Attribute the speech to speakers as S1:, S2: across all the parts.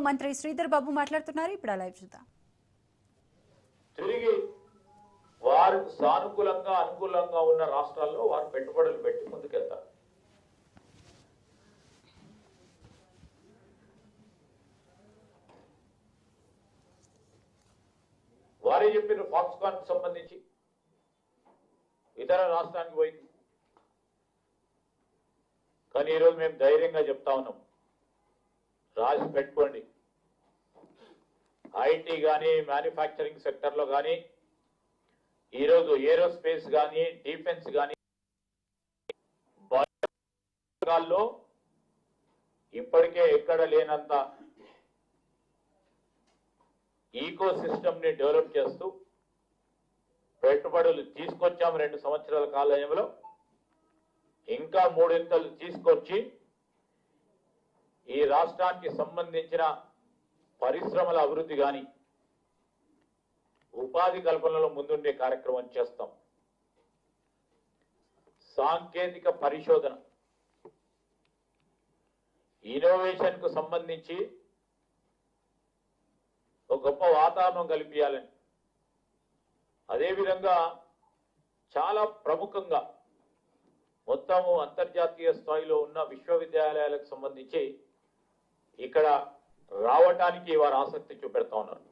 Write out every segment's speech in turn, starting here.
S1: మంత్రి శ్రీధర్ బాబు మాట్లాడుతున్నారు. ఇప్పుడు లైవ్ చూద్దాం.
S2: తిరిగి వారు సానుకూలంగా అనుకూలంగా ఉన్న రాష్ట్రాల్లో వారు పెట్టుబడులు పెట్టి ముందుకెళ్తారు. వారే చెప్పిన ఫాక్స్కాన్ కు సంబంధించి ఇతర రాష్ట్రానికి పోయింది. కానీ ఈరోజు మేము ధైర్యంగా చెప్తా ఉన్నాం, రాసి పెట్టుకోండి. ఐటీ కానీ మ్యానుఫ్యాక్చరింగ్ సెక్టర్లో కానీ ఈరోజు ఏరోస్పేస్ కానీ డిఫెన్స్ కానీ రంగాల్లో ఇప్పటికే ఎక్కడ లేనంత ఈకో సిస్టమ్ ని డెవలప్ చేస్తూ పెట్టుబడులు తీసుకొచ్చాం 2 సంవత్సరాల కాలంలో. ఇంకా 3 తీసుకొచ్చి ఈ రాష్ట్రానికి సంబంధించిన పరిశ్రమల అభివృద్ధి కానీ ఉపాధి కల్పనలో ముందుండే కార్యక్రమం చేస్తాం. సాంకేతిక పరిశోధన ఇన్నోవేషన్ కు సంబంధించి ఒక గొప్ప వాతావరణం కల్పించాలని, అదేవిధంగా చాలా ప్రముఖంగా మొత్తము అంతర్జాతీయ స్థాయిలో ఉన్న విశ్వవిద్యాలయాలకు సంబంధించి ఇక్కడ రావటానికి వారు ఆసక్తి చూపెడతా ఉన్నారు.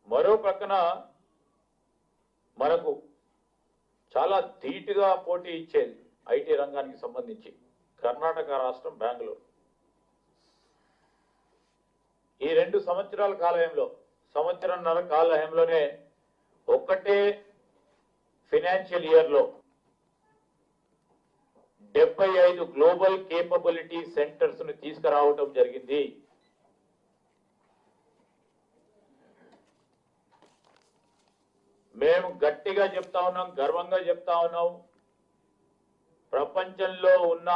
S2: మరో ప్రక్కన మనకు చాలా ధీటుగా పోటీ ఇచ్చేది ఐటీ రంగానికి సంబంధించి కర్ణాటక రాష్ట్రం బెంగళూరు. ఈ 2 సంవత్సరాల కాలంలో, సంవత్సరంన్నర కాలంలోనే ఒక్కటే ఫైనాన్షియల్ ఇయర్ లో 75 గ్లోబల్ కేపబిలిటీ సెంటర్స్ ను తీసుకురావటం జరిగింది. మేము గట్టిగా చెప్తా ఉన్నాం, గర్వంగా చెప్తా ఉన్నాం, ప్రపంచంలో ఉన్న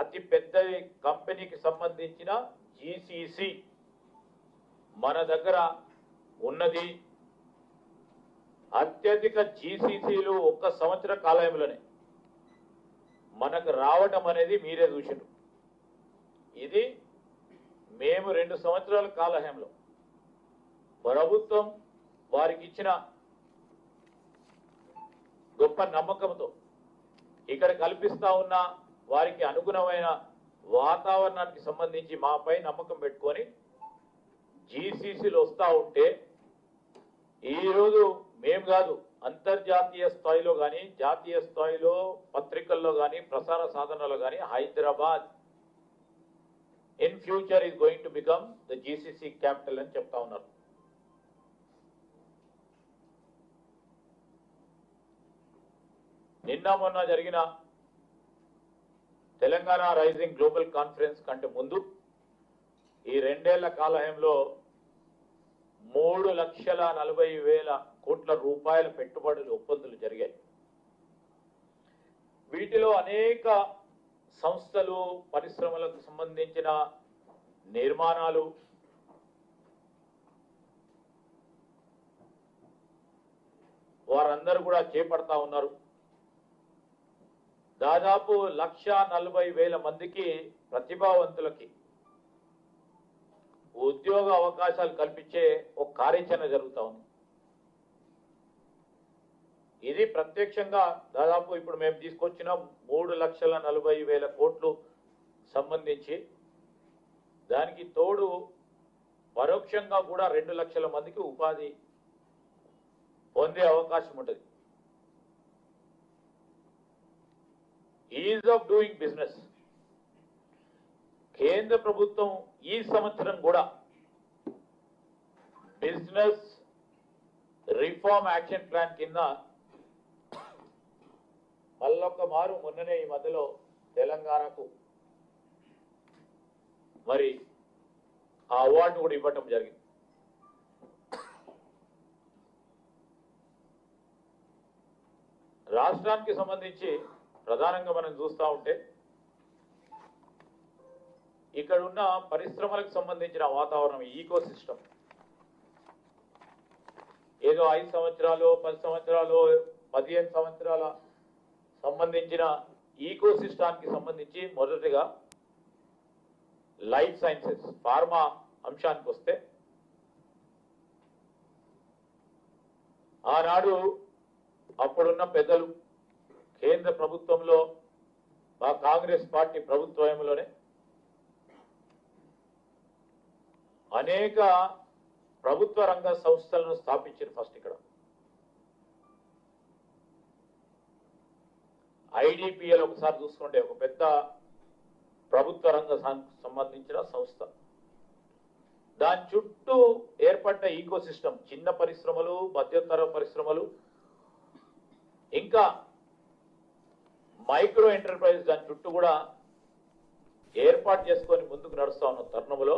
S2: అతి పెద్ద కంపెనీకి సంబంధించిన జీసీసీ మన దగ్గర ఉన్నది. అత్యధిక జీసీసీలు 1 సంవత్సర కాలంలోనే మనకు రావటం అనేది మీరే చూసారు. ఇది మేము 2 సంవత్సరాల కాలంలో ప్రభుత్వం వారికి ఇచ్చిన గొప్ప నమ్మకంతో ఇక్కడ కల్పిస్తా ఉన్న వారికి అనుగుణమైన వాతావరణానికి సంబంధించి మాపై నమ్మకం పెట్టుకొని జీసీసీలు వస్తూ ఉంటే ఈరోజు మేము కాదు, అంతర్జాతీయ స్థాయిలో కానీ జాతీయ స్థాయిలో పత్రికల్లో కానీ ప్రసార సాధనాల్లో కానీ Hyderabad in future is going to become the GCC capital అని చెప్తా ఉన్నారు. నిన్న మొన్న జరిగిన తెలంగాణ రైజింగ్ గ్లోబల్ కాన్ఫరెన్స్ కంటే ముందు ఈ 2 ఏళ్ల కాలంలో 3,40,000 కోట్ల రూపాయల పెట్టుబడులు ఒప్పందాలు జరిగాయి. వీటిలో అనేక సంస్థలు, పరిశ్రమలకు సంబంధించిన నిర్మాణాలు, వారందరూ కూడా చేపడతా ఉన్నారు. దాదాపు 1,40,000 మందికి ప్రతిభావంతులకి ఉద్యోగ అవకాశాలు కల్పించే ఒక కార్యాచరణ జరుగుతూ ఉంది. ఇది ప్రత్యక్షంగా దాదాపు ఇప్పుడు మేము తీసుకొచ్చిన 3,40,000 కోట్లు సంబంధించి, దానికి తోడు పరోక్షంగా కూడా 2 లక్షల మందికి ఉపాధి పొందే అవకాశం ఉంటుంది. ఈజ్ ఆఫ్ డూయింగ్ బిజినెస్ కేంద్ర ప్రభుత్వం ఈ సంవత్సరం కూడా బిజినెస్ రిఫార్మ్ యాక్షన్ ప్లాన్ కింద మళ్ళొక్క మారు మొన్ననే ఈ మధ్యలో తెలంగాణకు మరి ఆ అవార్డు కూడా ఇవ్వటం జరిగింది. రాష్ట్రానికి సంబంధించి ప్రధానంగా మనం చూస్తూ ఉంటే ఇక్కడ ఉన్న పరిశ్రమలకు సంబంధించిన వాతావరణం, ఈకో సిస్టమ్ ఏదో 5 సంవత్సరాలు 10 సంవత్సరాలు 15 సంవత్సరాల సంబంధించిన ఈకో సిస్టానికి సంబంధించి మొదటిగా లైఫ్ సైన్సెస్ ఫార్మా అంశానికి వస్తే ఆనాడు అప్పుడున్న పెద్దలు కేంద్ర ప్రభుత్వంలో మా కాంగ్రెస్ పార్టీ ప్రభుత్వంలోనే అనేక ప్రభుత్వ రంగ సంస్థలను స్థాపించారు. ఫస్ట్ ఇక్కడ ఐడిపిఎల్ ఒకసారి చూసుకుంటే ఒక పెద్ద ప్రభుత్వ రంగ సంబంధించిన సంస్థ. దాని చుట్టూ ఏర్పడ్డ ఈకో సిస్టమ్, చిన్న పరిశ్రమలు, మధ్యతర పరిశ్రమలు, ఇంకా మైక్రో ఎంటర్ప్రైజ్ దాని చుట్టూ కూడా ఏర్పాటు చేసుకొని ముందుకు నడుస్తా ఉన్న తరుణంలో